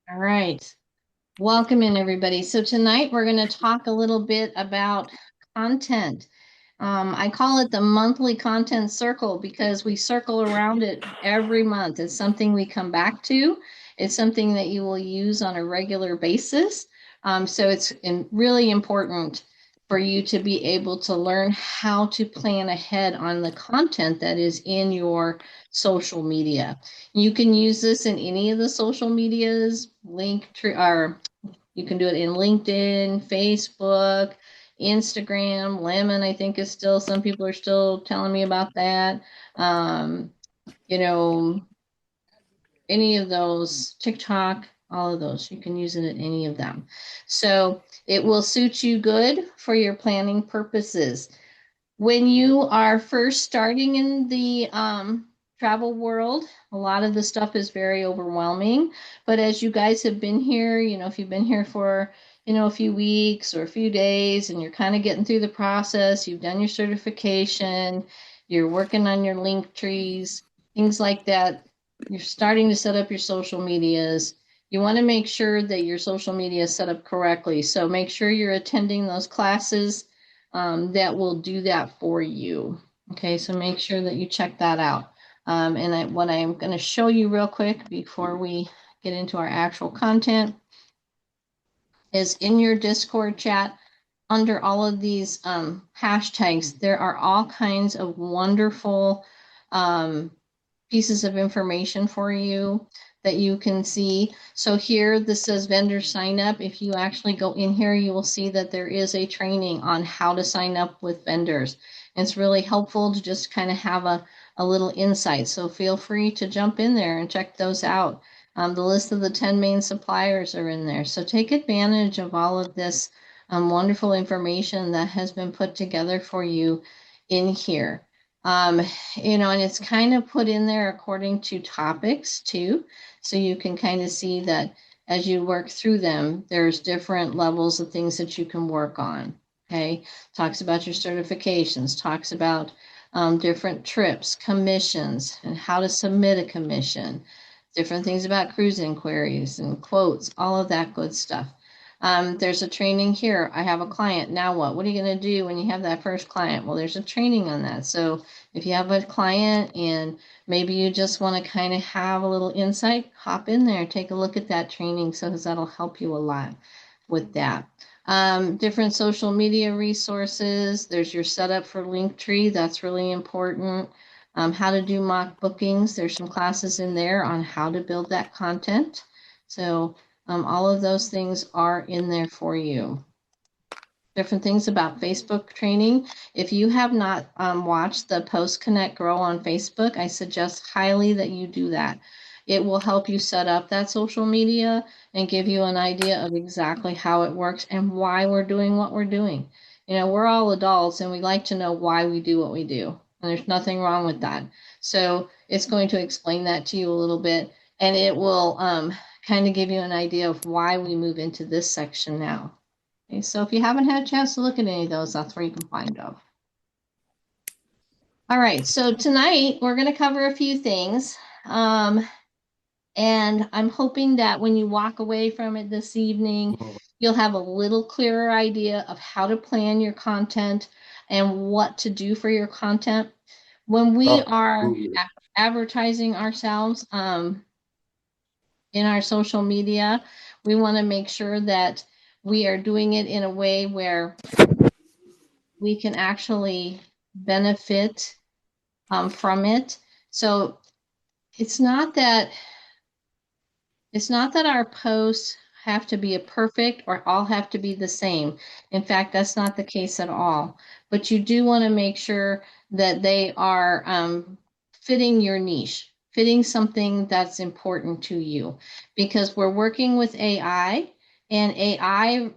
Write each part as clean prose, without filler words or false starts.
All right. Welcome in, everybody. So tonight we're going to talk a little bit about content. I call it the monthly content circle because we circle around it every month. It's something we come back to. It's something that you will use on a regular basis. So it's really important for you to be able to learn how to plan ahead on the content that is in your social media. You can use this in any of the social medias, or you can do it in LinkedIn, Facebook, Instagram. Lemon, I think, is still, some people are still telling me about that. Um, you know, any of those, TikTok, all of those, you can use it in any of them. So it will suit you good for your planning purposes. When you are first starting in the travel world, a lot of the stuff is very overwhelming. But as you guys have been here, if you've been here for, a few weeks or a few days and you're kind of getting through the process, you've done your certification, you're working on your link trees, things like that, you're starting to set up your social medias. You want to make sure that your social media is set up correctly. So make sure you're attending those classes that will do that for you. Okay, so make sure that you check that out. What I'm going to show you real quick before we get into our actual content is in your Discord chat, under all of these hashtags, there are all kinds of wonderful pieces of information for you that you can see. So here, this says vendor sign up. If you actually go in here, you will see that there is a training on how to sign up with vendors. And it's really helpful to just kind of have a little insight. So feel free to jump in there and check those out. The list of the 10 main suppliers are in there. So take advantage of all of this wonderful information that has been put together for you in here. Um, and it's kind of put in there according to topics too. So you can kind of see that as you work through them, there's different levels of things that you can work on. Okay. Talks about your certifications, talks about different trips, commissions, and how to submit a commission, different things about cruise inquiries and quotes, all of that good stuff. There's a training here. I have a client. Now what? What are you going to do when you have that first client? Well, there's a training on that. So if you have a client and maybe you just want to kind of have a little insight, hop in there, take a look at that training, so that'll help you a lot with that. Different social media resources. There's your setup for Linktree. That's really important. How to do mock bookings. There's some classes in there on how to build that content. So all of those things are in there for you. Different things about Facebook training. If you have not watched the Post Connect Grow on Facebook, I suggest highly that you do that. It will help you set up that social media and give you an idea of exactly how it works and why we're doing what we're doing. We're all adults and we like to know why we do what we do. And there's nothing wrong with that. So it's going to explain that to you a little bit, and it will kind of give you an idea of why we move into this section now. Okay, so if you haven't had a chance to look at any of those, that's where you can find them. All right, so tonight we're going to cover a few things. And I'm hoping that when you walk away from it this evening, you'll have a little clearer idea of how to plan your content and what to do for your content. When we are advertising ourselves in our social media, we want to make sure that we are doing it in a way where we can actually benefit from it. So it's not that our posts have to be perfect or all have to be the same. In fact, that's not the case at all. But you do want to make sure that they are fitting your niche, fitting something that's important to you, because we're working with AI. And AI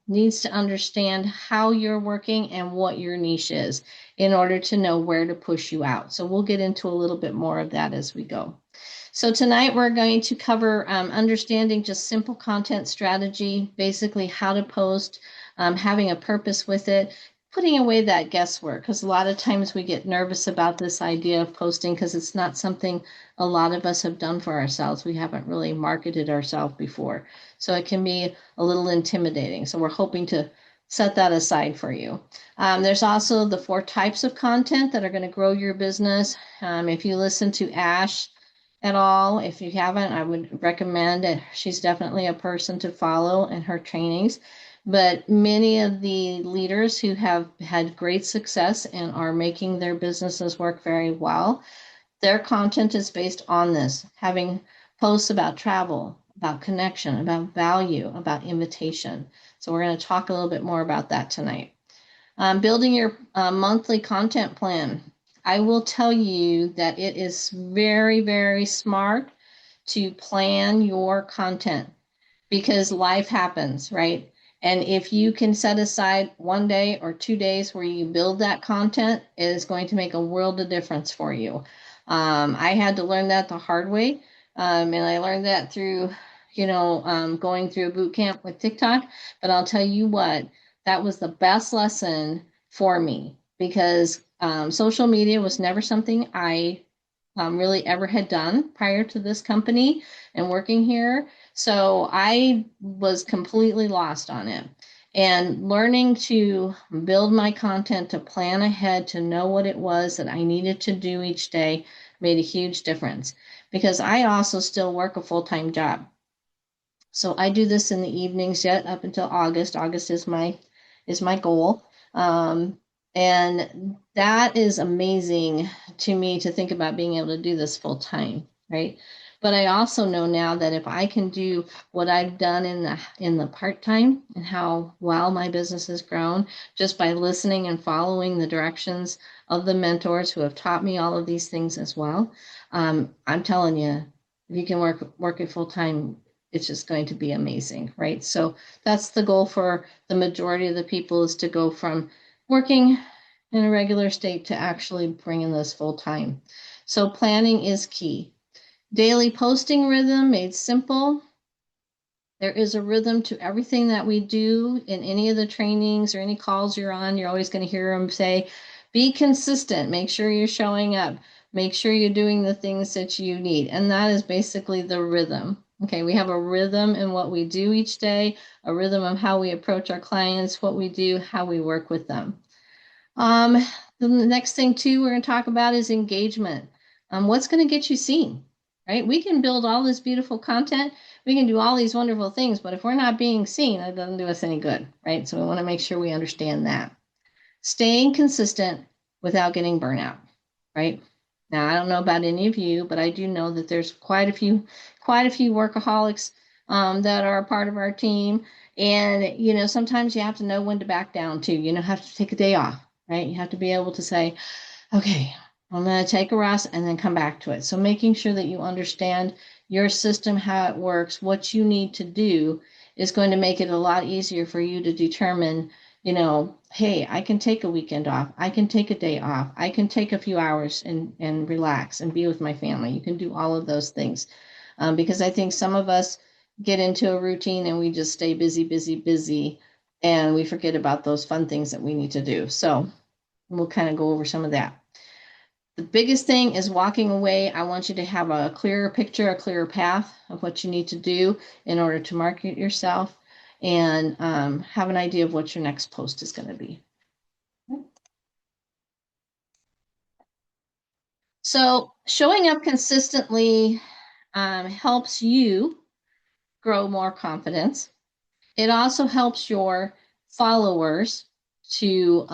needs to understand how you're working and what your niche is in order to know where to push you out. So we'll get into a little bit more of that as we go. So tonight we're going to cover understanding just simple content strategy, basically how to post, having a purpose with it, putting away that guesswork, because a lot of times we get nervous about this idea of posting because it's not something a lot of us have done for ourselves. We haven't really marketed ourselves before. So it can be a little intimidating. So we're hoping to set that aside for you. There's also the 4 types of content that are going to grow your business. If you listen to Ash at all, if you haven't, I would recommend it. She's definitely a person to follow in her trainings. But many of the leaders who have had great success and are making their businesses work very well, their content is based on this, having posts about travel, about connection, about value, about invitation. So we're going to talk a little bit more about that tonight. Building your monthly content plan. I will tell you that it is very, very smart to plan your content because life happens, right? And if you can set aside 1 day or 2 days where you build that content, it is going to make a world of difference for you. I had to learn that the hard way. And I learned that through, going through a boot camp with TikTok. But I'll tell you what, that was the best lesson for me because social media was never something I really ever had done prior to this company and working here. So I was completely lost on it. And learning to build my content, to plan ahead, to know what it was that I needed to do each day made a huge difference because I also still work a full-time job. So I do this in the evenings yet up until August. August is my goal. And that is amazing to me to think about being able to do this full time, right? But I also know now that if I can do what I've done in the part-time and how well my business has grown just by listening and following the directions of the mentors who have taught me all of these things as well, I'm telling you, if you can work it full time, it's just going to be amazing, right? So that's the goal for the majority of the people is to go from working in a regular state to actually bringing this full time. So planning is key. Daily posting rhythm made simple. There is a rhythm to everything that we do in any of the trainings or any calls you're on. You're always going to hear them say, be consistent, make sure you're showing up, make sure you're doing the things that you need. And that is basically the rhythm. Okay, we have a rhythm in what we do each day, a rhythm of how we approach our clients, what we do, how we work with them. The next thing too we're going to talk about is engagement. What's going to get you seen, right? We can build all this beautiful content. We can do all these wonderful things, but if we're not being seen, it doesn't do us any good, right? So we want to make sure we understand that. Staying consistent without getting burnout, right? Now, I don't know about any of you, but I do know that there's quite a few workaholics that are a part of our team. And, sometimes you have to know when to back down too. Have to take a day off, right? You have to be able to say, okay, I'm going to take a rest and then come back to it. So making sure that you understand your system, how it works, what you need to do is going to make it a lot easier for you to determine, hey, I can take a weekend off. I can take a day off. I can take a few hours and relax and be with my family. You can do all of those things because I think some of us get into a routine and we just stay busy, busy, busy, and we forget about those fun things that we need to do. So we'll kind of go over some of that. The biggest thing is walking away. I want you to have a clearer picture, a clearer path of what you need to do in order to market yourself and have an idea of what your next post is going to be. So showing up consistently helps you grow more confidence. It also helps your followers to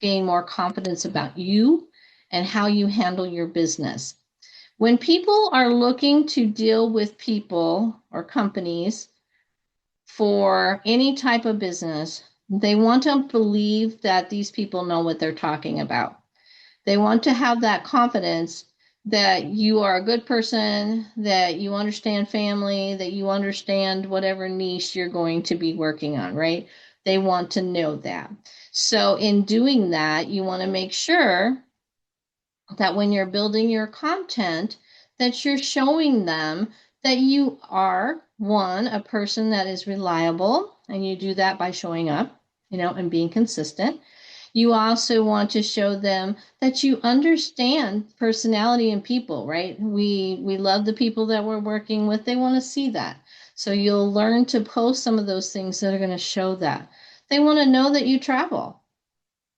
gain more confidence about you and how you handle your business. When people are looking to deal with people or companies for any type of business, they want to believe that these people know what they're talking about. They want to have that confidence that you are a good person, that you understand family, that you understand whatever niche you're going to be working on, right? They want to know that. So in doing that, you want to make sure that when you're building your content, that you're showing them that you are, one, a person that is reliable, and you do that by showing up. and being consistent. You also want to show them that you understand personality in people, right? We love the people that we're working with. They want to see that. So you'll learn to post some of those things that are going to show that. They want to know that you travel.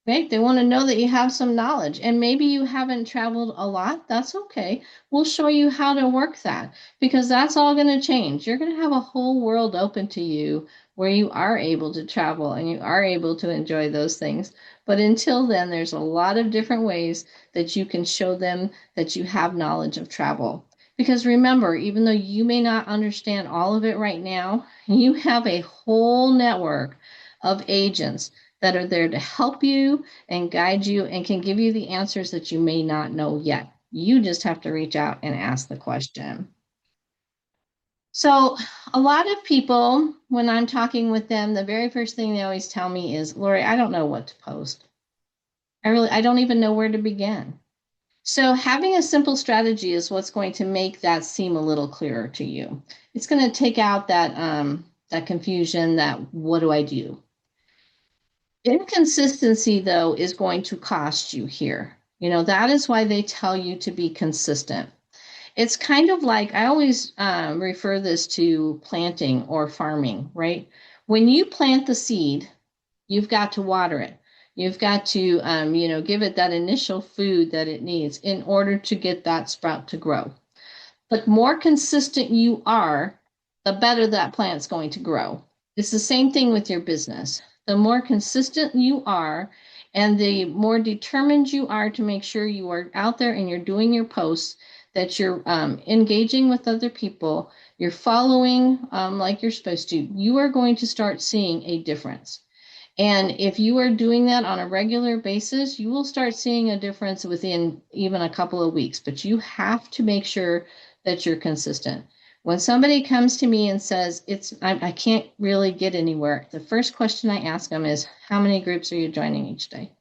Right? They want to know that you have some knowledge, and maybe you haven't traveled a lot. That's okay. We'll show you how to work that, because that's all going to change. You're going to have a whole world open to you where you are able to travel and you are able to enjoy those things. But until then, there's a lot of different ways that you can show them that you have knowledge of travel. Because remember, even though you may not understand all of it right now, you have a whole network of agents that are there to help you and guide you and can give you the answers that you may not know yet. You just have to reach out and ask the question. So a lot of people, when I'm talking with them, the very first thing they always tell me is, Lori, I don't know what to post. I don't even know where to begin. So having a simple strategy is what's going to make that seem a little clearer to you. It's going to take out that confusion, that what do I do? Inconsistency, though, is going to cost you here. That is why they tell you to be consistent. It's kind of like, I always refer this to planting or farming, right? When you plant the seed, you've got to water it. You've got to, give it that initial food that it needs in order to get that sprout to grow. But more consistent you are, the better that plant's going to grow. It's the same thing with your business. The more consistent you are and the more determined you are to make sure you are out there and you're doing your posts, that you're engaging with other people, you're following like you're supposed to, you are going to start seeing a difference. And if you are doing that on a regular basis, you will start seeing a difference within even a couple of weeks. But you have to make sure that you're consistent. When somebody comes to me and says, I can't really get anywhere, the first question I ask them is, how many groups are you joining each day?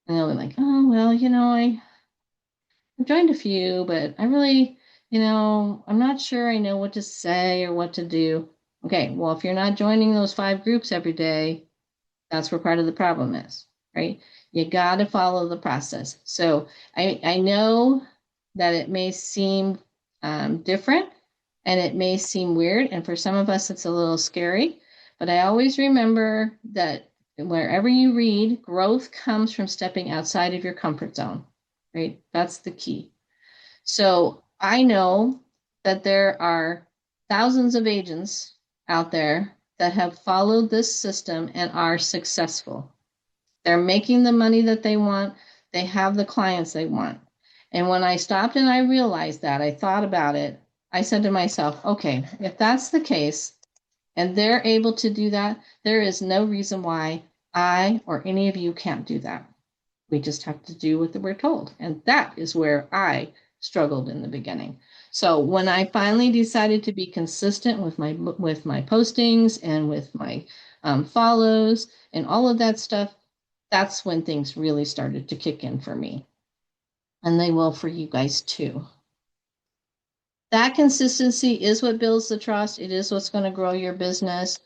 And they'll be like, oh, well, I've joined a few, but I really, I'm not sure I know what to say or what to do. Okay, well, if you're not joining those 5 groups every day, that's where part of the problem is, right? You got to follow the process. So I know that it may seem different and it may seem weird. And for some of us, it's a little scary. But I always remember that wherever you read, growth comes from stepping outside of your comfort zone, right? That's the key. So I know that there are thousands of agents out there that have followed this system and are successful. They're making the money that they want. They have the clients they want. And when I stopped and I realized that, I thought about it, I said to myself, okay, if that's the case and they're able to do that, there is no reason why I or any of you can't do that. We just have to do what we're told. And that is where I struggled in the beginning. So when I finally decided to be consistent with my postings and with my follows and all of that stuff, that's when things really started to kick in for me. And they will for you guys too. That consistency is what builds the trust. It is what's going to grow your business.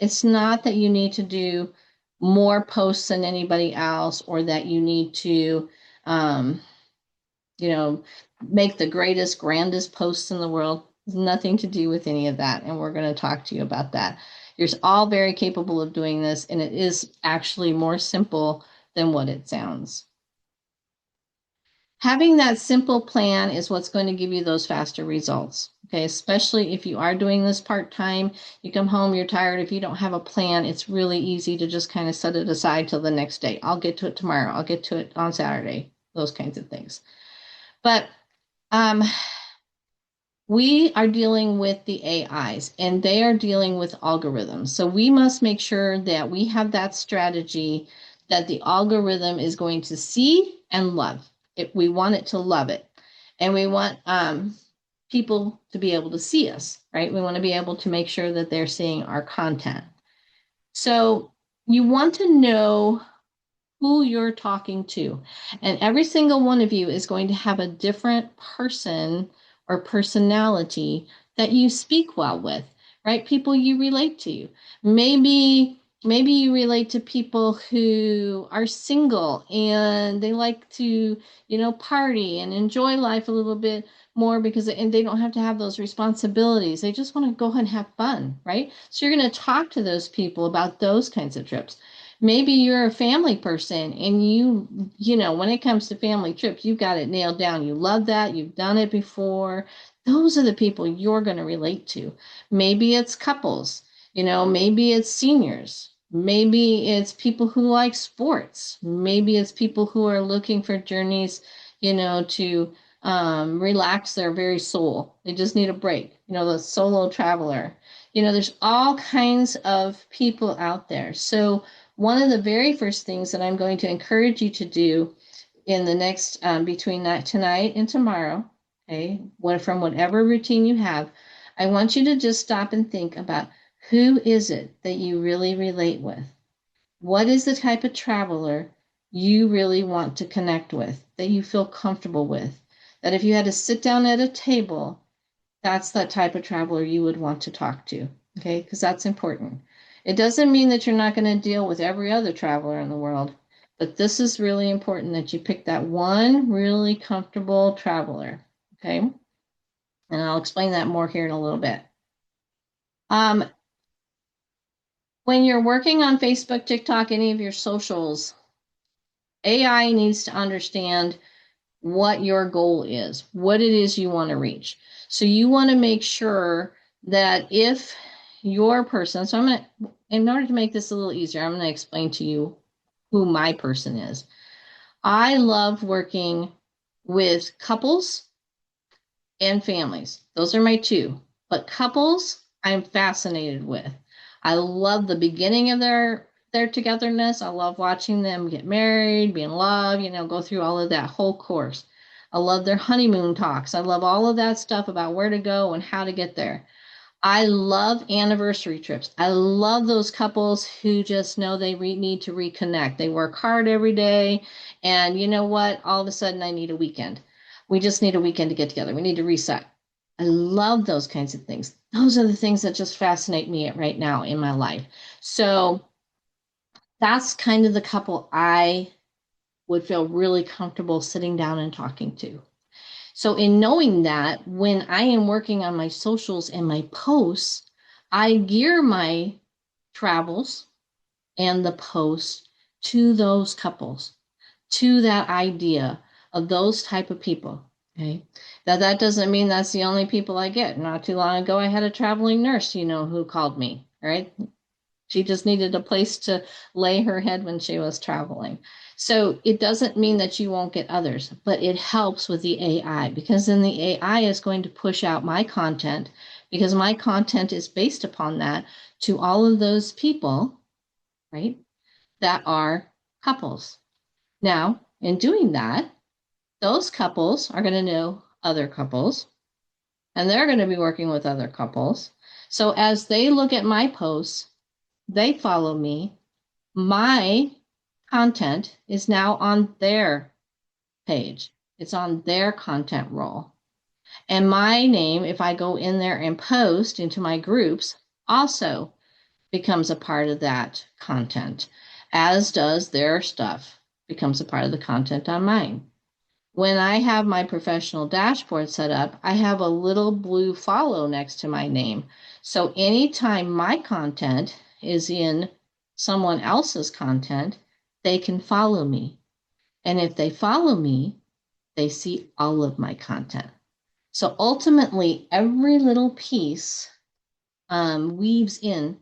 It's not that you need to do more posts than anybody else, or that you need to, make the greatest, grandest posts in the world. It's nothing to do with any of that. And we're going to talk to you about that. You're all very capable of doing this, and it is actually more simple than what it sounds. Having that simple plan is what's going to give you those faster results. Okay, especially if you are doing this part-time, you come home, you're tired. If you don't have a plan, it's really easy to just kind of set it aside till the next day. I'll get to it tomorrow. I'll get to it on Saturday, those kinds of things. But we are dealing with the AIs and they are dealing with algorithms. So we must make sure that we have that strategy that the algorithm is going to see and love. We want it to love it. And we want people to be able to see us, right? We want to be able to make sure that they're seeing our content. So you want to know who you're talking to. And every single one of you is going to have a different person or personality that you speak well with, right? People you relate to. Maybe Maybe you relate to people who are single and they like to, party and enjoy life a little bit more because and they don't have to have those responsibilities. They just want to go and have fun, right? So you're going to talk to those people about those kinds of trips. Maybe you're a family person and when it comes to family trips, you've got it nailed down. You love that. You've done it before. Those are the people you're going to relate to. Maybe it's couples. Maybe it's seniors. Maybe it's people who like sports. Maybe it's people who are looking for journeys, to relax their very soul. They just need a break, the solo traveler. There's all kinds of people out there. So, one of the very first things that I'm going to encourage you to do in the next, between tonight and tomorrow, okay, from whatever routine you have, I want you to just stop and think about who is it that you really relate with? What is the type of traveler you really want to connect with, that you feel comfortable with? That if you had to sit down at a table, that's that type of traveler you would want to talk to, okay? Because that's important. It doesn't mean that you're not going to deal with every other traveler in the world, but this is really important that you pick that one really comfortable traveler, okay? And I'll explain that more here in a little bit. When you're working on Facebook, TikTok, any of your socials, AI needs to understand what your goal is, what it is you want to reach. So you want to make sure that if your person, so in order to make this a little easier, I'm going to explain to you who my person is. I love working with couples and families. Those are my two. But couples, I'm fascinated with. I love the beginning of their togetherness. I love watching them get married, be in love, go through all of that whole course. I love their honeymoon talks. I love all of that stuff about where to go and how to get there. I love anniversary trips. I love those couples who just know they need to reconnect. They work hard every day, and you know what? All of a sudden, I need a weekend. We just need a weekend to get together. We need to reset. I love those kinds of things. Those are the things that just fascinate me right now in my life. So that's kind of the couple I would feel really comfortable sitting down and talking to. So in knowing that, when I am working on my socials and my posts, I gear my travels and the posts to those couples, to that idea of those type of people. Okay. That doesn't mean that's the only people I get. Not too long ago, I had a traveling nurse, who called me. Right. She just needed a place to lay her head when she was traveling. So it doesn't mean that you won't get others, but it helps with the AI, because then the AI is going to push out my content, because my content is based upon that, to all of those people, right, that are couples. Now, in doing that, those couples are going to know other couples, and they're going to be working with other couples. So as they look at my posts, they follow me. My content is now on their page. It's on their content roll. And my name, if I go in there and post into my groups, also becomes a part of that content, as does their stuff, becomes a part of the content on mine. When I have my professional dashboard set up, I have a little blue follow next to my name. So anytime my content is in someone else's content, they can follow me. And if they follow me, they see all of my content. So ultimately, every little piece weaves in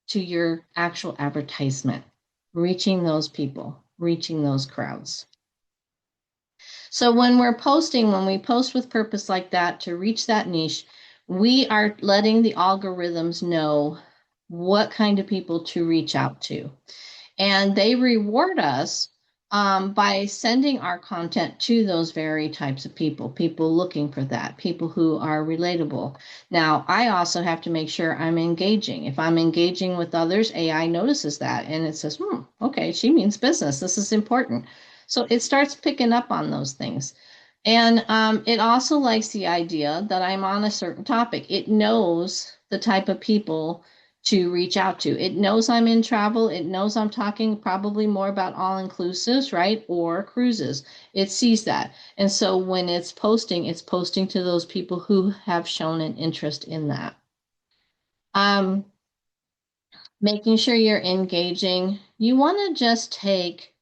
to your actual advertisement, reaching those people, reaching those crowds. So when we post with purpose like that to reach that niche, we are letting the algorithms know what kind of people to reach out to. And they reward us by sending our content to those very types of people looking for that, people who are relatable. Now, I also have to make sure I'm engaging. If I'm engaging with others, AI notices that and it says, okay, she means business. This is important. So it starts picking up on those things. And it also likes the idea that I'm on a certain topic. It knows the type of people to reach out to. It knows I'm in travel. It knows I'm talking probably more about all-inclusives, right? Or cruises. It sees that. And so when it's posting to those people who have shown an interest in that. Um, Making sure you're engaging. You want to just take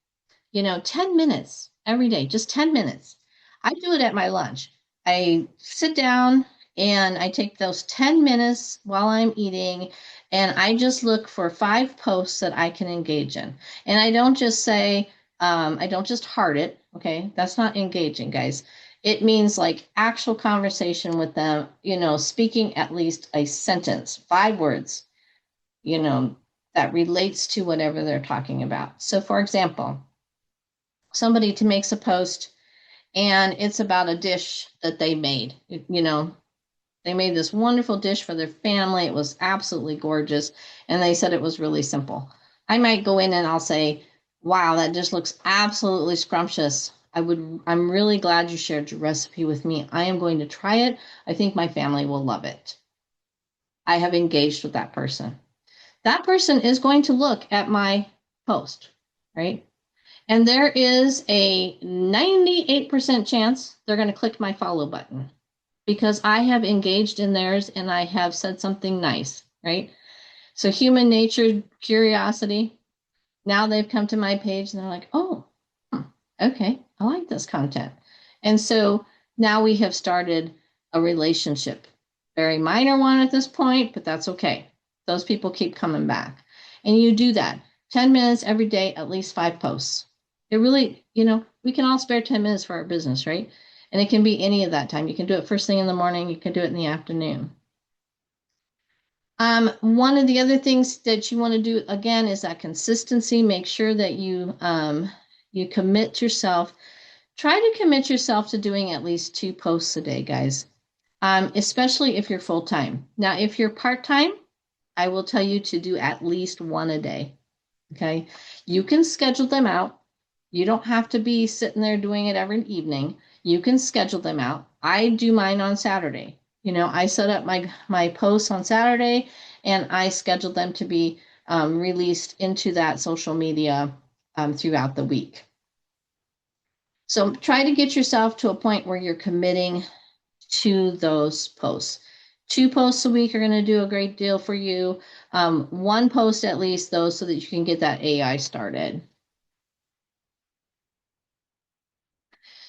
10 minutes every day, just 10 minutes. I do it at my lunch. I sit down and I take those 10 minutes while I'm eating, and I just look for 5 posts that I can engage in. And I don't just say, I don't just heart it. Okay. That's not engaging, guys. It means like actual conversation with them, speaking at least a sentence, 5 words, you know, that relates to whatever they're talking about. So, for example, somebody to makes a post and it's about a dish that they made. They made this wonderful dish for their family. It was absolutely gorgeous. And they said it was really simple. I might go in and I'll say, wow, that dish looks absolutely scrumptious. I'm really glad you shared your recipe with me. I am going to try it. I think my family will love it. I have engaged with that person. That person is going to look at my post, right? And there is a 98% chance they're going to click my follow button because I have engaged in theirs and I have said something nice, right? So human nature, curiosity. Now they've come to my page and they're like, oh, okay, I like this content. And so now we have started a relationship. Very minor one at this point, but that's okay. Those people keep coming back. And you do that 10 minutes every day, at least 5 posts. It really, we can all spare 10 minutes for our business, right? And it can be any of that time. You can do it first thing in the morning. You can do it in the afternoon. One of the other things that you want to do again is that consistency. Make sure that you commit yourself. Try to commit yourself to doing at least 2 posts a day, guys. Especially if you're full time. Now, if you're part time, I will tell you to do at least 1 a day. Okay, you can schedule them out. You don't have to be sitting there doing it every evening. You can schedule them out. I do mine on Saturday. I set up my posts on Saturday and I schedule them to be released into that social media throughout the week. So try to get yourself to a point where you're committing to those posts. 2 posts a week are going to do a great deal for you. 1 post at least, though, so that you can get that AI started.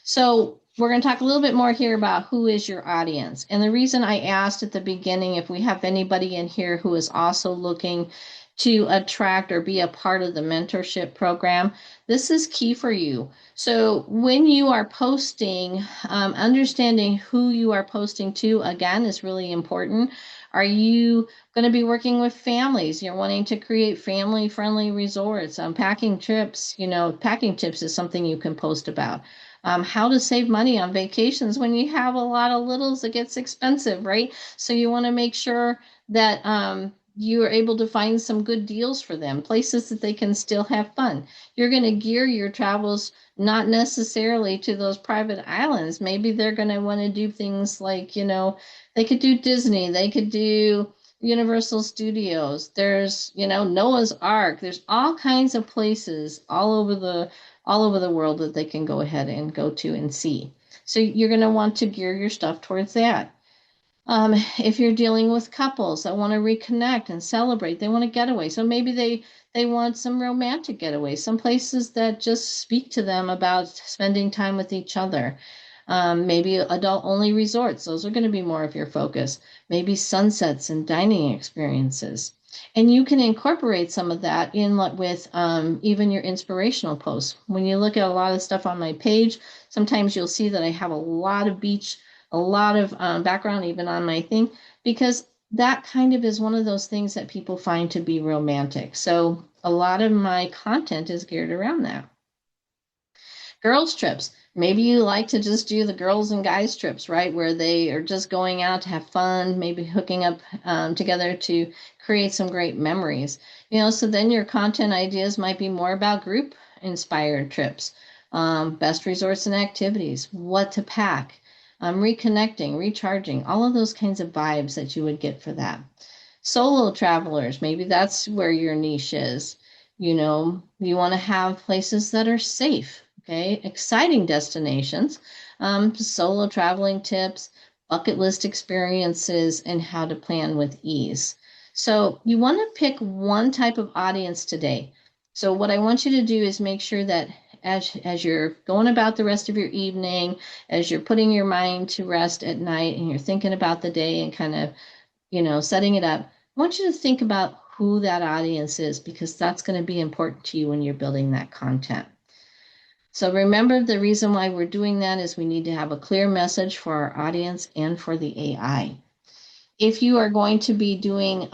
So we're going to talk a little bit more here about who is your audience. And the reason I asked at the beginning if we have anybody in here who is also looking to attract or be a part of the mentorship program, this is key for you. So when you are posting, understanding who you are posting to, again, is really important. Are you going to be working with families? You're wanting to create family-friendly resorts, packing trips. Packing tips is something you can post about. How to save money on vacations when you have a lot of littles, it gets expensive, right? So you want to make sure that you are able to find some good deals for them, places that they can still have fun. You're going to gear your travels not necessarily to those private islands. Maybe they're going to want to do things like, they could do Disney, they could do Universal Studios. There's, Noah's Ark. There's all kinds of places all over the world that they can go ahead and go to and see. So you're going to want to gear your stuff towards that. If you're dealing with couples that want to reconnect and celebrate, they want a getaway. So maybe they want some romantic getaway, some places that just speak to them about spending time with each other. Maybe adult-only resorts. Those are going to be more of your focus. Maybe sunsets and dining experiences. And you can incorporate some of that in with even your inspirational posts. When you look at a lot of stuff on my page, sometimes you'll see that I have a lot of beach, a lot of background even on my thing, because that kind of is one of those things that people find to be romantic. So a lot of my content is geared around that. Girls trips. Maybe you like to just do the girls and guys trips, right? Where they are just going out to have fun, maybe hooking up together to create some great memories. So then your content ideas might be more about group inspired trips, best resorts and activities, what to pack, reconnecting, recharging, all of those kinds of vibes that you would get for that. Solo travelers, maybe that's where your niche is. You know, you want to have places that are safe, okay? Exciting destinations, solo traveling tips, bucket list experiences, and how to plan with ease. So you want to pick one type of audience today. So what I want you to do is make sure that as you're going about the rest of your evening, as you're putting your mind to rest at night and you're thinking about the day and kind of, setting it up, I want you to think about who that audience is because that's going to be important to you when you're building that content. So remember, the reason why we're doing that is we need to have a clear message for our audience and for the AI. If you are going to be doing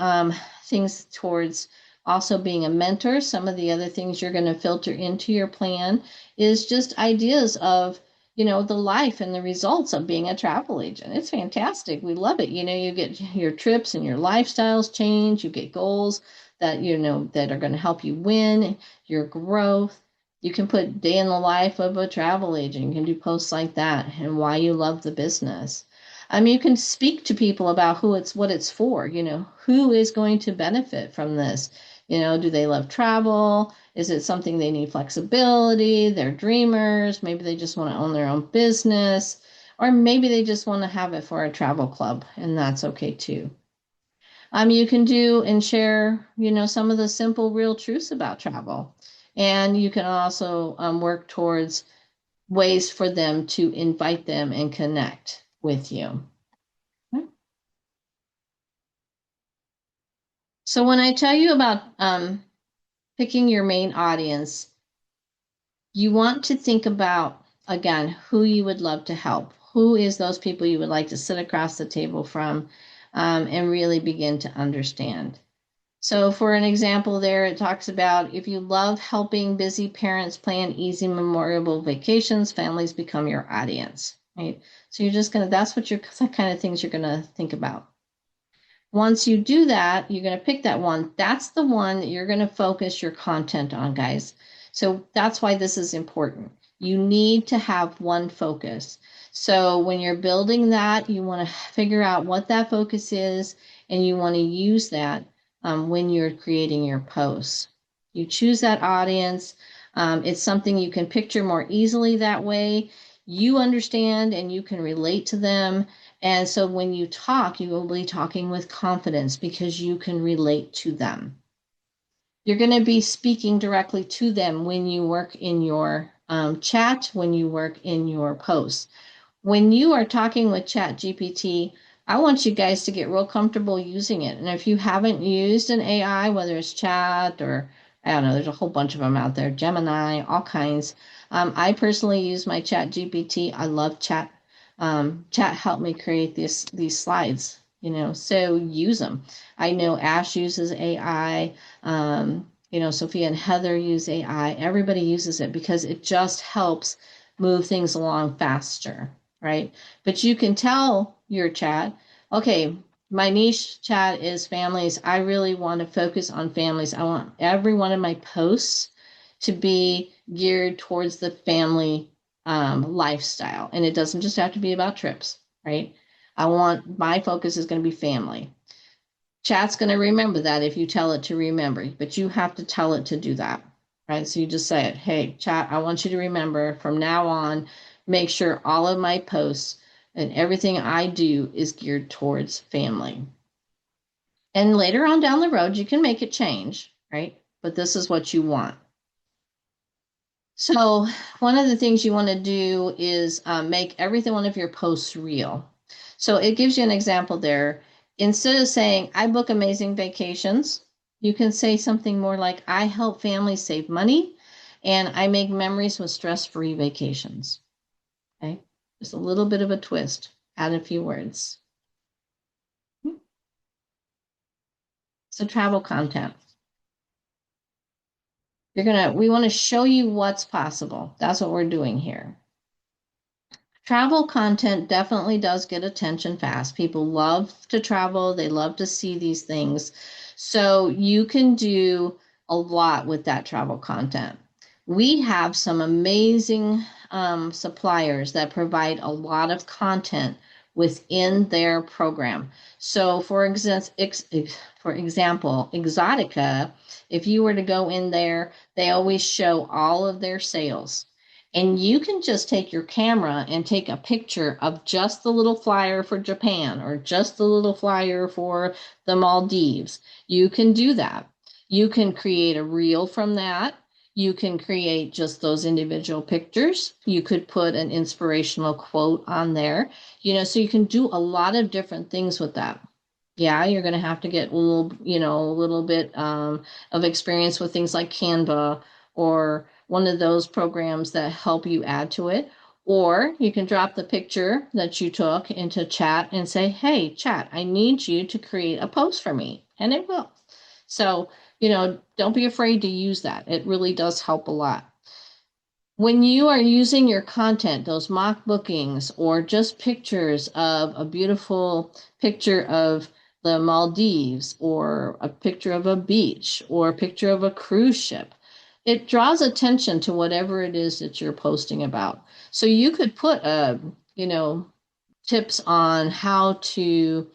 things towards also being a mentor, some of the other things you're going to filter into your plan is just ideas of, the life and the results of being a travel agent. It's fantastic. We love it. You get your trips and your lifestyles change. You get goals that, that are going to help you win your growth. You can put day in the life of a travel agent. You can do posts like that and why you love the business. You can speak to people about what it's for, who is going to benefit from this. Do they love travel? Is it something they need flexibility? They're dreamers. Maybe they just want to own their own business, or maybe they just want to have it for a travel club, and that's okay too. You can do and share, some of the simple, real truths about travel. And you can also work towards ways for them to invite them and connect with you. So when I tell you about picking your main audience, you want to think about, again, who you would love to help. Who is those people you would like to sit across the table from and really begin to understand. So for an example there, it talks about if you love helping busy parents plan easy, memorable vacations, families become your audience, right? So you're just going to, that's what kind of things you're going to think about. Once you do that, you're going to pick that one. That's the one that you're going to focus your content on, guys. So that's why this is important. You need to have one focus. So when you're building that, you want to figure out what that focus is, and you want to use that when you're creating your posts. You choose that audience. It's something you can picture more easily that way. You understand and you can relate to them. And so when you talk, you will be talking with confidence because you can relate to them. You're going to be speaking directly to them when you work in your chat, when you work in your posts. When you are talking with Chat GPT, I want you guys to get real comfortable using it. And if you haven't used an AI, whether it's chat or I don't know, there's a whole bunch of them out there, Gemini, all kinds. I personally use my Chat GPT. I love chat. Chat helped me create these slides, so use them. I know Ash uses AI. Sophia and Heather use AI. Everybody uses it because it just helps move things along faster, right? But you can tell your chat, okay, my niche chat is families. I really want to focus on families. I want every one of my posts to be geared towards the family lifestyle. And it doesn't just have to be about trips, right? My focus is going to be family. Chat's going to remember that if you tell it to remember, but you have to tell it to do that, right? So you just say it, hey, chat, I want you to remember from now on, make sure all of my posts and everything I do is geared towards family. And later on down the road, you can make it change, right? But this is what you want. So one of the things you want to do is make every one of your posts real. So it gives you an example there. Instead of saying, I book amazing vacations, you can say something more like, I help families save money and I make memories with stress-free vacations. Okay, just a little bit of a twist, add a few words. So travel content. We want to show you what's possible. That's what we're doing here. Travel content definitely does get attention fast. People love to travel. They love to see these things. So you can do a lot with that travel content. We have some amazing suppliers that provide a lot of content within their program. So for example, Exotica, if you were to go in there, they always show all of their sales. And you can just take your camera and take a picture of just the little flyer for Japan or just the little flyer for the Maldives. You can do that. You can create a reel from that. You can create just those individual pictures. You could put an inspirational quote on there, so you can do a lot of different things with that. Yeah, you're going to have to get a little bit of experience with things like Canva or one of those programs that help you add to it. Or you can drop the picture that you took into chat and say, hey, chat, I need you to create a post for me. And it will. So, don't be afraid to use that. It really does help a lot. When you are using your content, those mock bookings or just pictures of a beautiful picture of the Maldives or a picture of a beach or a picture of a cruise ship, it draws attention to whatever it is that you're posting about. So you could put tips on how to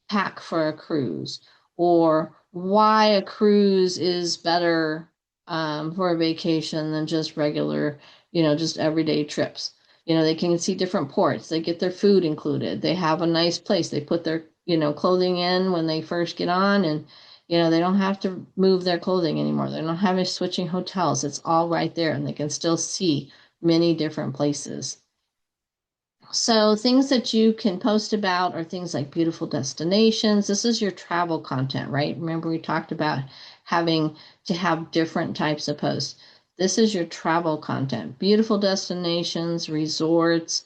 pack for a cruise or why a cruise is better for a vacation than just regular, just everyday trips. They can see different ports. They get their food included. They have a nice place. They put their, clothing in when they first get on, and, they don't have to move their clothing anymore. They don't have any switching hotels. It's all right there, and they can still see many different places. So things that you can post about are things like beautiful destinations. This is your travel content, right? Remember we talked about having to have different types of posts. This is your travel content. Beautiful destinations, resorts,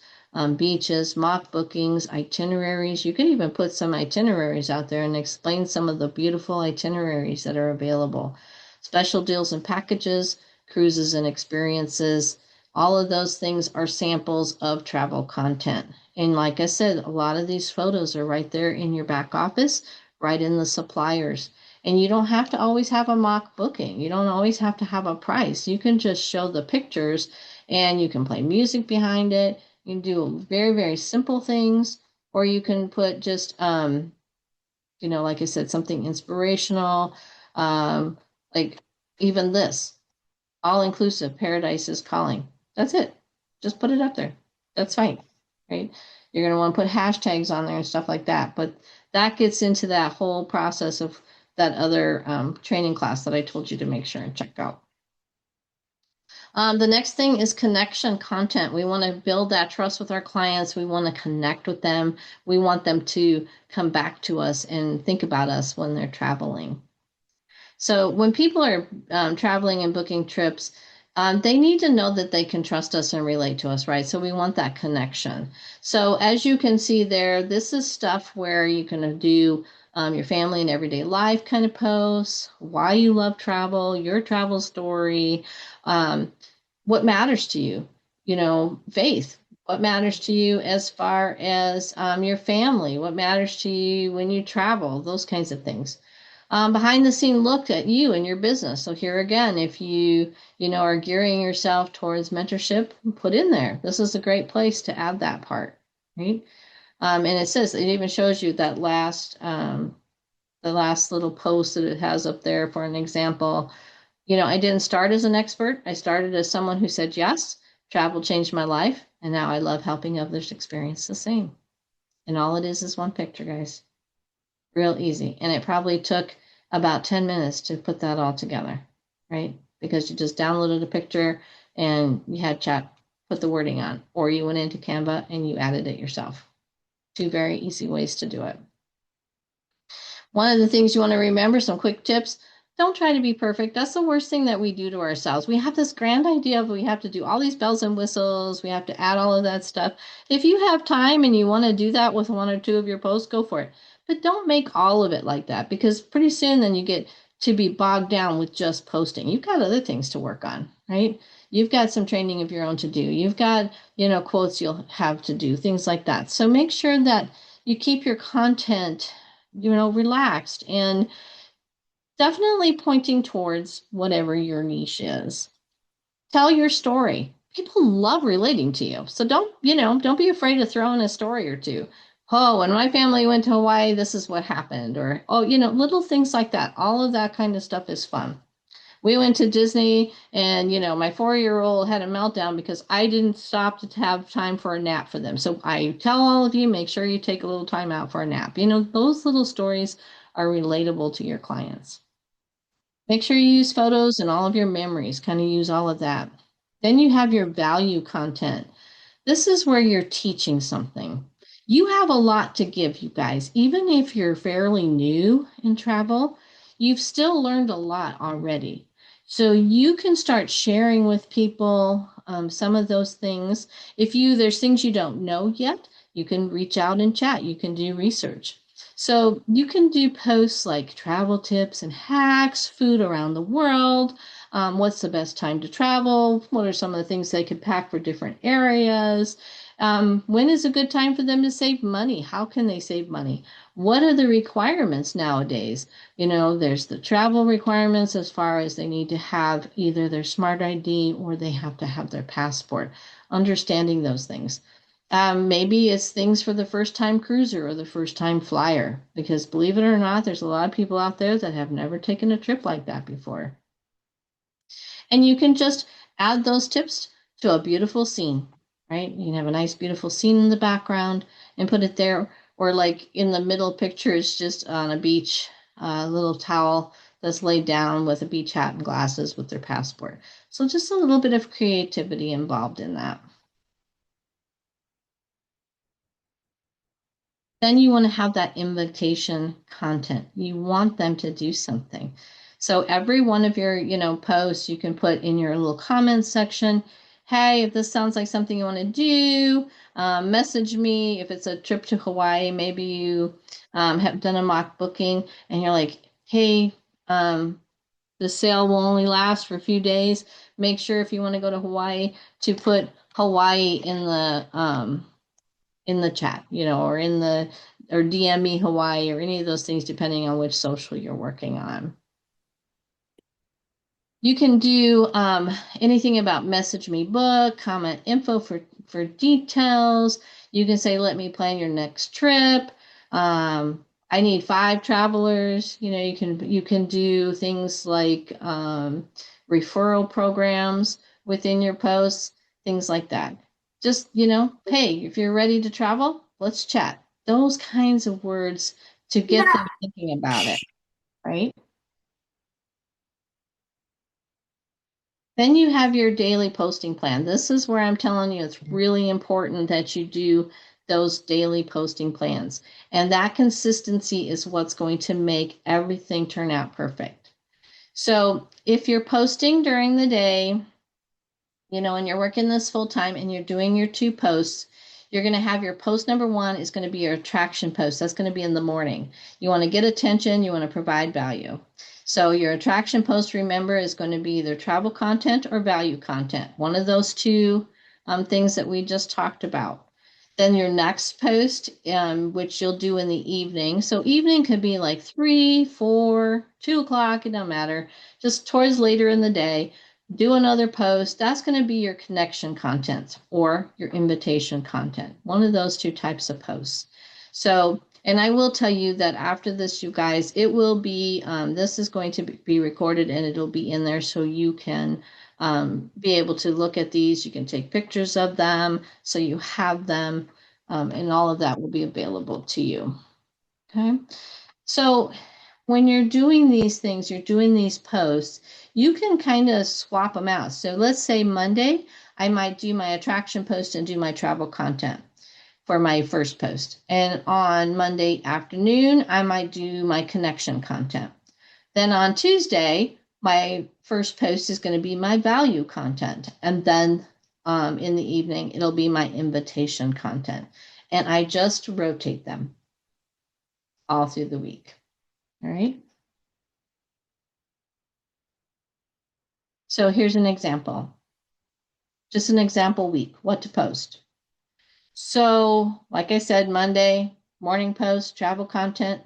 beaches, mock bookings, itineraries. You could even put some itineraries out there and explain some of the beautiful itineraries that are available. Special deals and packages, cruises and experiences. All of those things are samples of travel content. And like I said, a lot of these photos are right there in your back office, right in the suppliers. And you don't have to always have a mock booking. You don't always have to have a price. You can just show the pictures and you can play music behind it. You can do very, very simple things, or you can put just, like I said, something inspirational, like even this, all inclusive, paradise is calling. That's it. Just put it up there. That's fine, right? You're going to want to put hashtags on there and stuff like that. But that gets into that whole process of that other training class that I told you to make sure and check out. The next thing is connection content. We want to build that trust with our clients. We want to connect with them. We want them to come back to us and think about us when they're traveling. So when people are traveling and booking trips, they need to know that they can trust us and relate to us, right? So we want that connection. So as you can see there, this is stuff where you can do your family and everyday life kind of posts, why you love travel, your travel story, what matters to you, faith, what matters to you as far as your family, what matters to you when you travel, those kinds of things. Behind the scene look at you and your business. So here again, if you are gearing yourself towards mentorship, put in there. This is a great place to add that part, right? And it even shows you that the last little post that it has up there for an example. I didn't start as an expert. I started as someone who said yes. Travel changed my life, and now I love helping others experience the same. And all it is one picture, guys. Real easy. And it probably took about 10 minutes to put that all together, right? Because you just downloaded a picture and you had chat put the wording on, or you went into Canva and you added it yourself. Two very easy ways to do it. One of the things you want to remember, some quick tips, don't try to be perfect. That's the worst thing that we do to ourselves. We have this grand idea of we have to do all these bells and whistles. We have to add all of that stuff. If you have time and you want to do that with one or two of your posts, go for it. But don't make all of it like that, because pretty soon then you get to be bogged down with just posting. You've got other things to work on, right? You've got some training of your own to do. You've got, quotes you'll have to do, things like that. So make sure that you keep your content, relaxed and definitely pointing towards whatever your niche is. Tell your story. people love relating to you. So don't be afraid to throw in a story or two. Oh, when my family went to Hawaii, this is what happened. Or, oh, little things like that. All of that kind of stuff is fun. We went to Disney and, my 4-year-old had a meltdown because I didn't stop to have time for a nap for them. So I tell all of you, make sure you take a little time out for a nap. Those little stories are relatable to your clients. Make sure you use photos and all of your memories, kind of use all of that. Then you have your value content. This is where you're teaching something. You have a lot to give, you guys. Even if you're fairly new in travel, you've still learned a lot already. So you can start sharing with people some of those things. If there's things you don't know yet, you can reach out and chat. You can do research. So you can do posts like travel tips and hacks, food around the world, what's the best time to travel, what are some of the things they could pack for different areas, when is a good time for them to save money, how can they save money, what are the requirements nowadays. There's the travel requirements as far as they need to have either their smart ID or they have to have their passport, understanding those things. Maybe it's things for the first time cruiser or the first time flyer, because believe it or not, there's a lot of people out there that have never taken a trip like that before. And you can just add those tips to a beautiful scene, right? You can have a nice, beautiful scene in the background and put it there. Or like in the middle picture is just on a beach, a little towel that's laid down with a beach hat and glasses with their passport. So just a little bit of creativity involved in that. Then you want to have that invitation content. You want them to do something. So every one of your, posts, you can put in your little comments section, hey, if this sounds like something you want to do, message me. If it's a trip to Hawaii, maybe you have done a mock booking and you're like, hey, the sale will only last for a few days. Make sure if you want to go to Hawaii to put Hawaii in the chat, or DM me Hawaii or any of those things, depending on which social you're working on. You can do anything about message me book, comment info for details. You can say, let me plan your next trip. I need 5 travelers. You can do things like referral programs within your posts, things like that. Just, hey, if you're ready to travel, let's chat. Those kinds of words to get them thinking about it, right? Then you have your daily posting plan. This is where I'm telling you it's really important that you do those daily posting plans. And that consistency is what's going to make everything turn out perfect. So if you're posting during the day, and you're working this full time and you're doing your 2 posts, you're going to have your post number 1 is going to be your attraction post. That's going to be in the morning. You want to get attention, you want to provide value. So your attraction post, remember, is going to be either travel content or value content. One of those 2 things that we just talked about. Then your next post, which you'll do in the evening. So evening could be like 3, 4, 2 o'clock, it don't matter. Just towards later in the day, do another post. That's going to be your connection content or your invitation content. One of those 2 types of posts. So, and I will tell you that after this, you guys, it will be, this is going to be recorded and it'll be in there so you can be able to look at these. You can take pictures of them so you have them, and all of that will be available to you. Okay. So when you're doing these things, you're doing these posts, you can kind of swap them out. So let's say Monday, I might do my attraction post and do my travel content for my first post. And on Monday afternoon, I might do my connection content. Then on Tuesday, my first post is going to be my value content. And then in the evening, it'll be my invitation content. And I just rotate them all through the week. All right. So here's an example. Just an example week, what to post. So, like I said, Monday, morning post, travel content.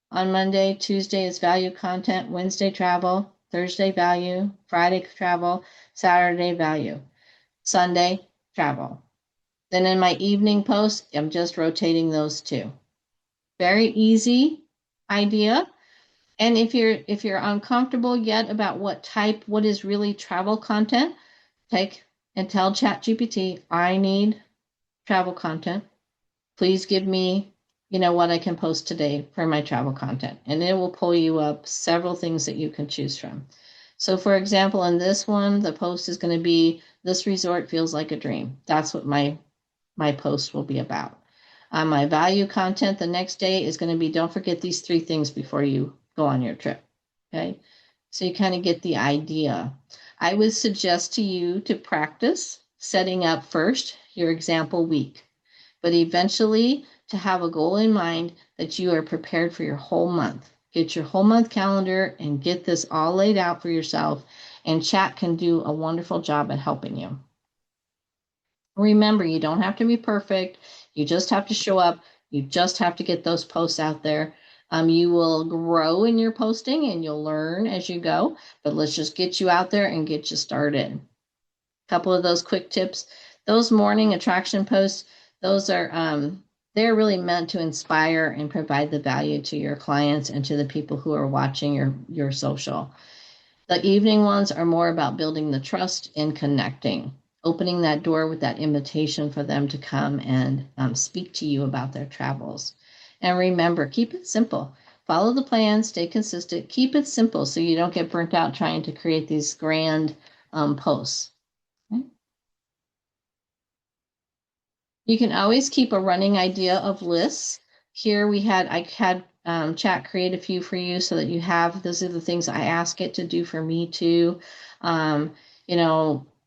On Monday, Tuesday is value content, Wednesday, travel. Thursday value, Friday travel, Saturday value, Sunday travel. Then in my evening post, I'm just rotating those two. Very easy idea. And if you're uncomfortable yet about what is really travel content, take and tell ChatGPT, I need travel content. Please give me, what I can post today for my travel content. And it will pull you up several things that you can choose from. So for example, in this one, the post is going to be, this resort feels like a dream. That's what my post will be about. My value content the next day is going to be, don't forget these 3 things before you go on your trip. Okay. So you kind of get the idea. I would suggest to you to practice setting up first your example week, but eventually to have a goal in mind that you are prepared for your whole month. Get your whole month calendar and get this all laid out for yourself, and chat can do a wonderful job at helping you. Remember, you don't have to be perfect. You just have to show up. You just have to get those posts out there. You will grow in your posting and you'll learn as you go, but let's just get you out there and get you started. A couple of those quick tips. Those morning attraction posts, those are they're really meant to inspire and provide the value to your clients and to the people who are watching your social. The evening ones are more about building the trust and connecting, opening that door with that invitation for them to come and speak to you about their travels. And remember, keep it simple. Follow the plan, stay consistent, keep it simple so you don't get burnt out trying to create these grand posts. Okay? You can always keep a running idea of lists. Here I had chat create a few for you so that you have, those are the things I ask it to do for me too.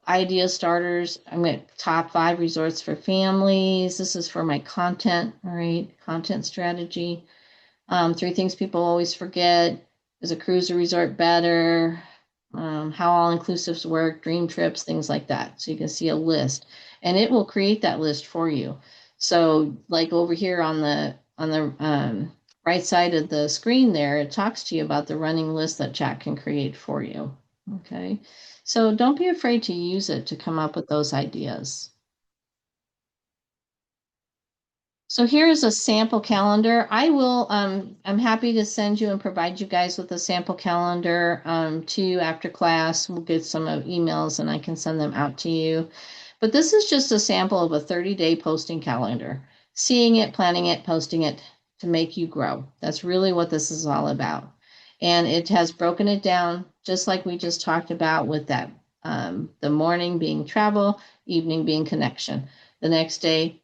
Idea starters. I'm at top 5 resorts for families. This is for my content, all right? Content strategy. 3 things people always forget. Is a cruise or resort better? How all-inclusives work, dream trips, things like that. So you can see a list, and it will create that list for you. So like over here on the right side of the screen there, it talks to you about the running list that chat can create for you. Okay, so don't be afraid to use it to come up with those ideas. So here is a sample calendar. I'm happy to send you and provide you guys with a sample calendar too after class. We'll get some emails and I can send them out to you. But this is just a sample of a 30-day posting calendar. Seeing it, planning it, posting it to make you grow. That's really what this is all about. And it has broken it down just like we just talked about with that, the morning being travel, evening being connection. The next day,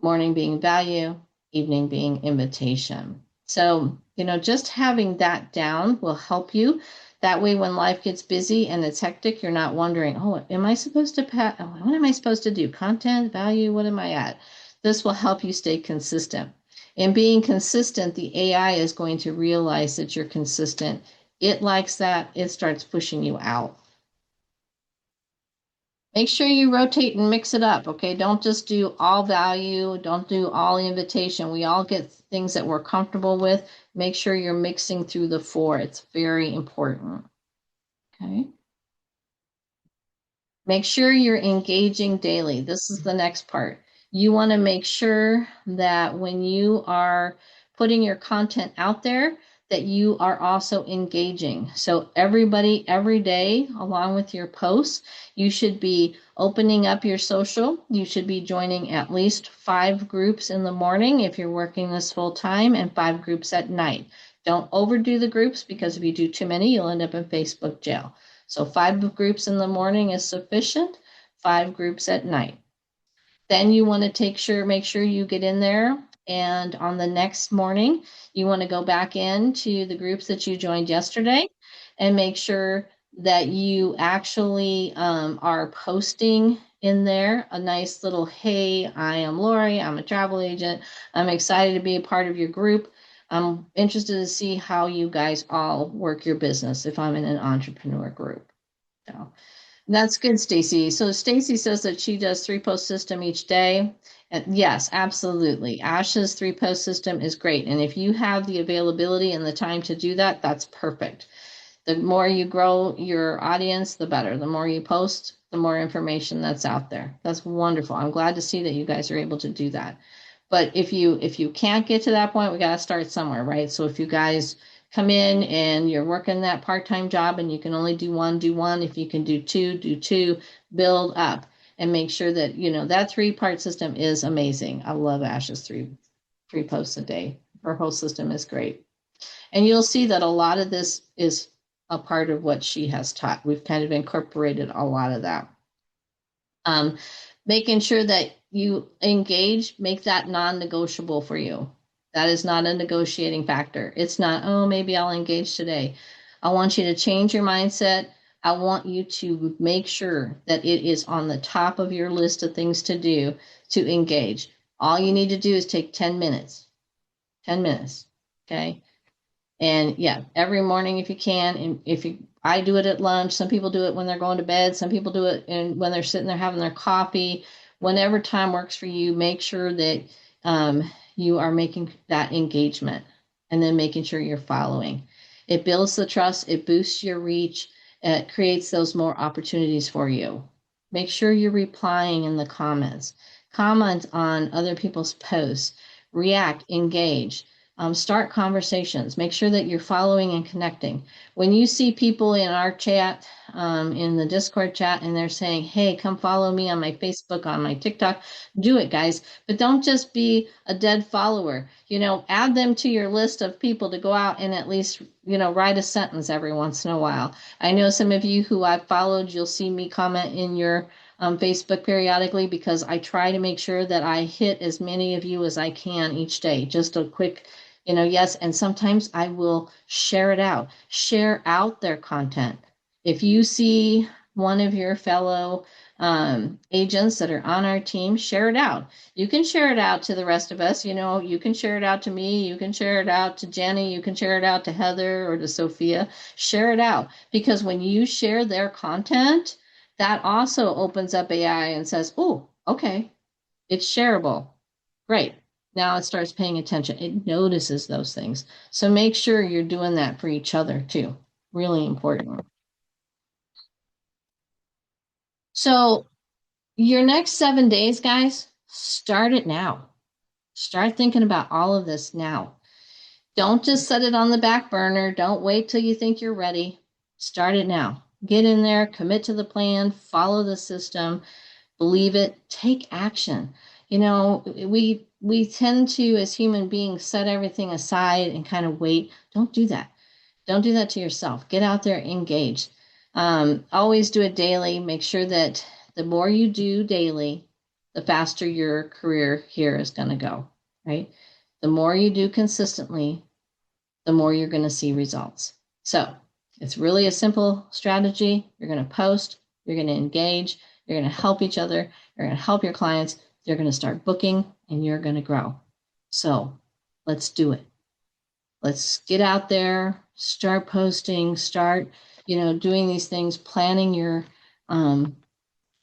morning being value, evening being invitation. So, just having that down will help you. That way, when life gets busy and it's hectic, you're not wondering, oh, what am I supposed to do? Content, value, what am I at? This will help you stay consistent. And being consistent, the AI is going to realize that you're consistent. It likes that. It starts pushing you out. Make sure you rotate and mix it up, okay? Don't just do all value. Don't do all invitation. We all get things that we're comfortable with. Make sure you're mixing through the 4. It's very important, okay? Make sure you're engaging daily. This is the next part. You want to make sure that when you are putting your content out there, that you are also engaging. So everybody, every day, along with your posts, you should be opening up your social. You should be joining at least 5 groups in the morning if you're working this full time, and 5 groups at night. Don't overdo the groups, because if you do too many, you'll end up in Facebook jail. So 5 groups in the morning is sufficient, 5 groups at night. Then you want to make sure you get in there, and on the next morning, you want to go back into the groups that you joined yesterday and make sure that you actually are posting in there a nice little, hey, I am Lori, I'm a travel agent, I'm excited to be a part of your group. I'm interested to see how you guys all work your business if I'm in an entrepreneur group. So that's good, Stacy. So Stacy says that she does 3-post system each day. And yes, absolutely. Ash's 3-post system is great. And if you have the availability and the time to do that, that's perfect. The more you grow your audience, the better. The more you post, the more information that's out there. That's wonderful. I'm glad to see that you guys are able to do that. But if you can't get to that point, we got to start somewhere, right? So if you guys come in and you're working that part-time job and you can only do one, do one. If you can do two, build up and make sure that, that 3-part system is amazing. I love Ash's three posts a day. Her whole system is great. And you'll see that a lot of this is a part of what she has taught. We've kind of incorporated a lot of that. Making sure that you engage, make that non-negotiable for you. That is not a negotiating factor. It's not, oh, maybe I'll engage today. I want you to change your mindset. I want you to make sure that it is on the top of your list of things to do to engage. All you need to do is take 10 minutes. 10 minutes. Okay. And yeah, every morning if you can, and I do it at lunch. Some people do it when they're going to bed. Some people do it when they're sitting there having their coffee. Whenever time works for you, make sure that you are making that engagement and then making sure you're following. It builds the trust. It boosts your reach. It creates those more opportunities for you. Make sure you're replying in the comments. Comment on other people's posts. React, engage. Start conversations. Make sure that you're following and connecting. When you see people in our chat, in the Discord chat, and they're saying, hey, come follow me on my Facebook, on my TikTok, do it, guys. But don't just be a dead follower. Add them to your list of people to go out and at least, write a sentence every once in a while. I know some of you who I've followed, you'll see me comment in your Facebook periodically because I try to make sure that I hit as many of you as I can each day. Just a quick yes, and sometimes I will share out their content. If you see one of your fellow agents that are on our team, share it out. You can share it out to the rest of us. You can share it out to me. You can share it out to Jenny. You can share it out to Heather or to Sophia. Share it out because when you share their content, that also opens up AI and says, oh, okay, it's shareable. Great. Now it starts paying attention. It notices those things. So make sure you're doing that for each other too. Really important. So your next 7 days, guys, start it now. Start thinking about all of this now. Don't just set it on the back burner. Don't wait till you think you're ready. Start it now. Get in there, commit to the plan, follow the system, believe it, take action. We tend to, as human beings, set everything aside and kind of wait. Don't do that. Don't do that to yourself. Get out there, engage. Always do it daily. Make sure that the more you do daily, the faster your career here is going to go, right? The more you do consistently, the more you're going to see results. So it's really a simple strategy. You're going to post, you're going to engage, you're going to help each other, you're going to help your clients, they're going to start booking, and you're going to grow. So let's do it. Let's get out there, start posting, start, doing these things, planning your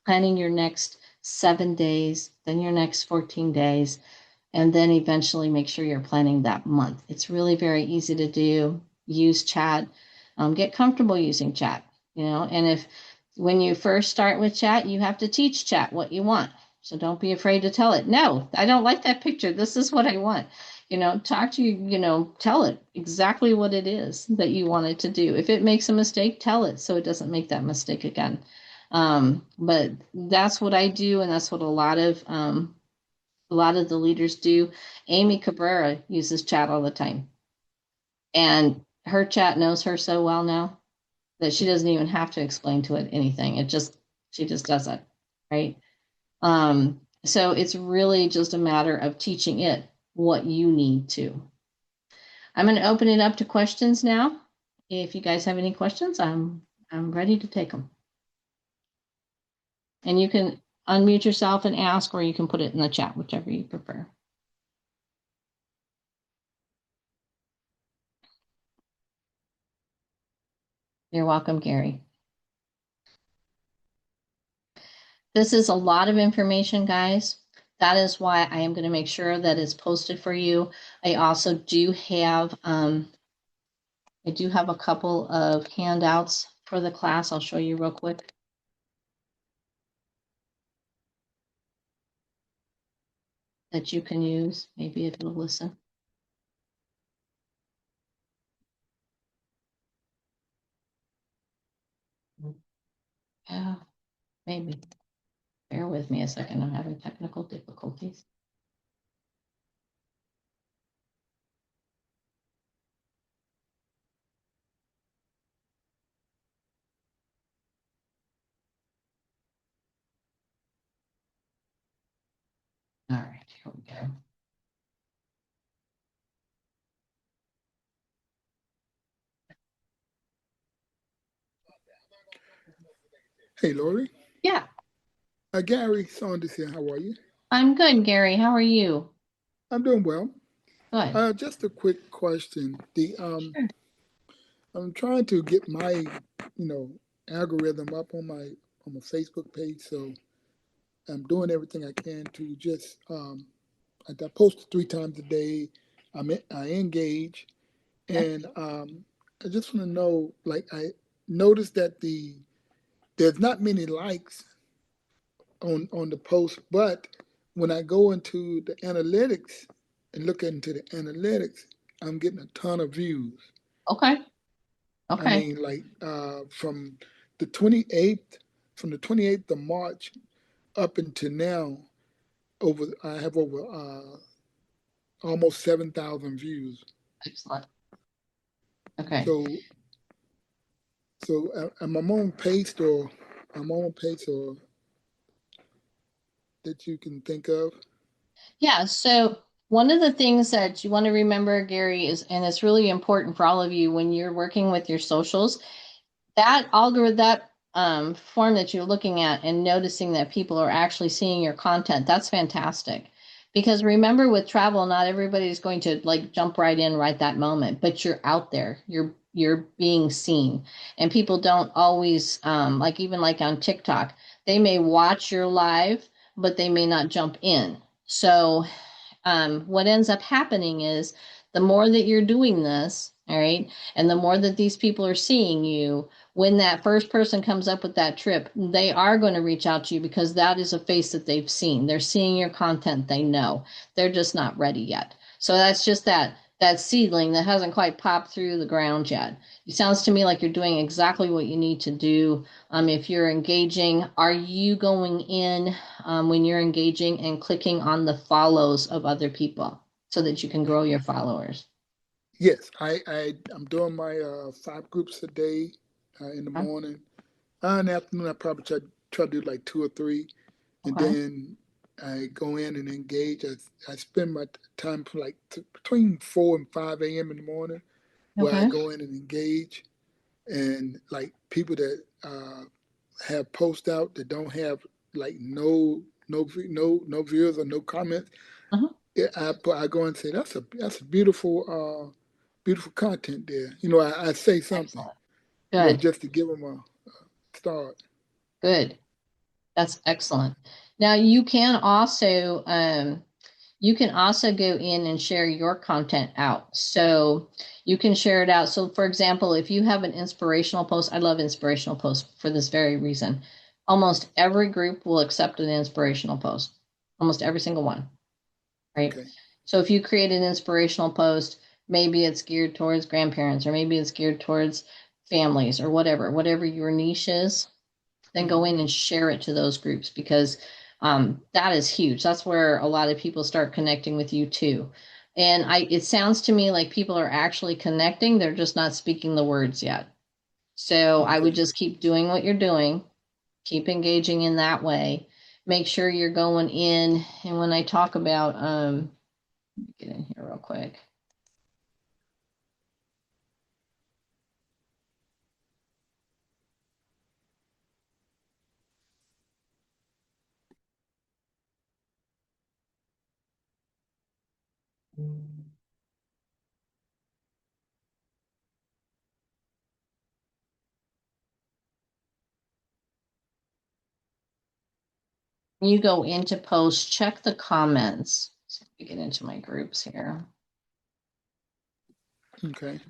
next 7 days, then your next 14 days, and then eventually make sure you're planning that month. It's really very easy to do. Use chat. Get comfortable using chat, and when you first start with chat, you have to teach chat what you want. So don't be afraid to tell it. No, I don't like that picture. This is what I want. Talk to you, tell it exactly what it is that you want it to do. If it makes a mistake, tell it so it doesn't make that mistake again. But that's what I do. And that's what a lot of the leaders do. Amy Cabrera uses chat all the time. And her chat knows her so well now that she doesn't even have to explain to it anything. She just does it, right? So it's really just a matter of teaching it what you need to. I'm going to open it up to questions now. If you guys have any questions, I'm ready to take them. And you can unmute yourself and ask, or you can put it in the chat, whichever you prefer. You're welcome, Gary. This is a lot of information, guys. That is why I am going to make sure that it's posted for you. I also do have I do have a couple of handouts for the class. I'll show you real quick. That you can use, maybe if you'll listen. Yeah, maybe. Bear with me a second. I'm having technical difficulties. All right, here we go. Hey, Lori. Yeah, Gary Saunders here. How are you? I'm good, Gary. How are you? I'm doing well. Good. Just a quick question. Sure. I'm trying to get my, algorithm up on my Facebook page. So I'm doing everything I can to just I post 3 times a day. I engage, Okay. and I just want to know. Like I noticed that there's not many likes on the post, but when I go into the analytics and look into the analytics, I'm getting a ton of views. Okay. I Okay. mean, like the 28th, from the 28th of March up until now, over I have over almost 7,000 views. Excellent. Okay. So I'm on pace, or I'm on pace, or that you can think of. Yeah. So one of the things that you want to remember, Gary, is, and it's really important for all of you when you're working with your socials, that algorithm, that form that you're looking at and noticing that people are actually seeing your content, that's fantastic. Because remember, with travel, not everybody's going to like jump right in right that moment, but you're out there, you're being seen, and people don't always like, even like on TikTok, they may watch your live, but they may not jump in. So what ends up happening is the more that you're doing this, all right, and the more that these people are seeing you, when that first person comes up with that trip, they are going to reach out to you because that is a face that they've seen. They're seeing your content, they know. They're just not ready yet. So that's just that seedling that hasn't quite popped through the ground yet. It sounds to me like you're doing exactly what you need to do. If you're engaging, are you going in when you're engaging and clicking on the follows of other people so that you can grow your followers? Yes, I'm doing my 5 groups a day in the Okay. morning. In the afternoon, I probably try to do like 2 or 3, and Okay. then I go in and engage. I spend my time from like between 4 and 5 a.m. in the morning, where I Okay. go in and engage, and like people that have post out that don't have like no viewers or no comments. Uh-huh. Yeah, I go and say that's a beautiful content there. I say something, Excellent. Good. just to give them a start. Good. That's excellent. Now you can also go in and share your content out. So you can share it out. So for example, if you have an inspirational post, I love inspirational posts for this very reason. Almost every group will accept an inspirational post. Almost every single one, right? Okay. So if you create an inspirational post, maybe it's geared towards grandparents, or maybe it's geared towards families, or whatever your niche is, then go Hmm. in and share it to those groups, because that is huge. That's where a lot of people start connecting with you too. And it sounds to me like people are actually connecting. They're just not speaking the words yet. So I would Okay. just keep doing what you're doing, keep engaging in that way. Make sure you're going in. And when I talk about, let me get in here real quick. You go into post, check the comments. So let me get into my groups here. Okay.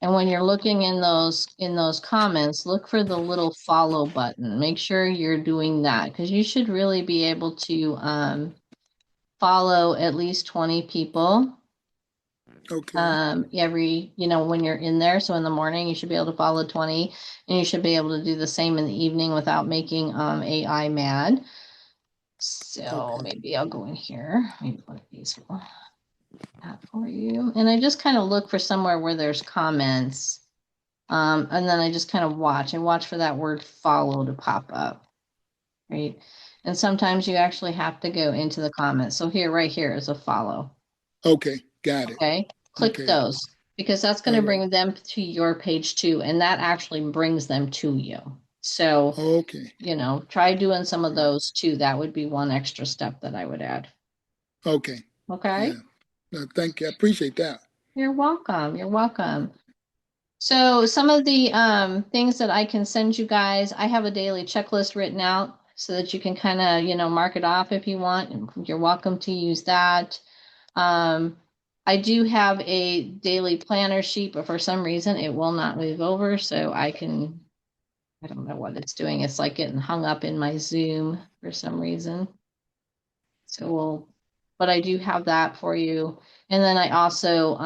And when you're looking in those comments, look for the little follow button. Make sure you're doing that because you should really be able to follow at least 20 people Okay. every, when you're in there. So in the morning, you should be able to follow 20, and you should be able to do the same in the evening without making AI mad. So Okay. maybe I'll go in here. Maybe one of these will that for you. And I just kind of look for somewhere where there's comments. And then I just kind of watch. I watch for that word follow to pop up, right? And sometimes you actually have to go into the comments. So here, right here is a follow. Okay. Got it. Okay. Click Okay. those because that's going All to right. bring them to your page too. And that actually brings them to you. So, Okay. try doing some of those too. That would be one extra step that I would add. Okay. Okay. Yeah. No, thank you. I appreciate that. You're welcome. You're welcome. So some of the things that I can send you guys, I have a daily checklist written out so that you can kind of, mark it off if you want. You're welcome to use that. Um, I do have a daily planner sheet, but for some reason it will not move over. So I don't know what it's doing. It's like getting hung up in my Zoom for some reason. But I do have that for you. And then I also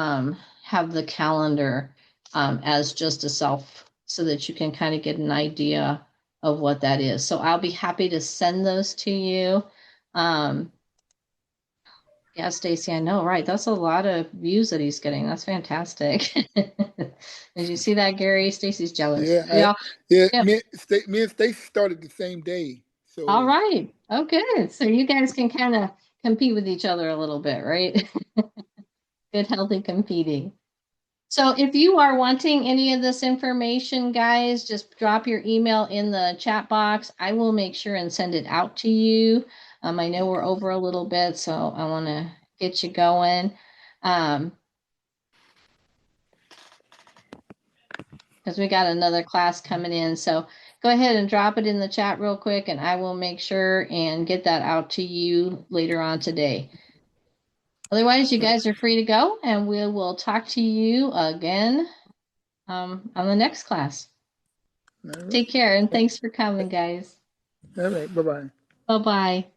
have the calendar as just a self so that you can kind of get an idea of what that is. So I'll be happy to send those to you. Um, yeah, Stacy, I know, right? That's a lot of views that he's getting. That's fantastic. Did you see that, Gary? Stacy's jealous. Yeah. Yeah. Yeah. Yep. Me and Stacy started the same day. All So right. Oh, good. So you guys can kind of compete with each other a little bit, right? Good, healthy competing. So if you are wanting any of this information, guys, just drop your email in the chat box. I will make sure and send it out to you. I know we're okay. over a little bit, so I want to get you going. Because we got another class coming in. So go ahead and drop it in the chat real quick, and I will make sure and get that out to you later on today. Otherwise, you guys are free to go, and we will talk to you again on the next class. All Take right. care, and thanks for coming, guys. All right. Bye bye. Bye bye.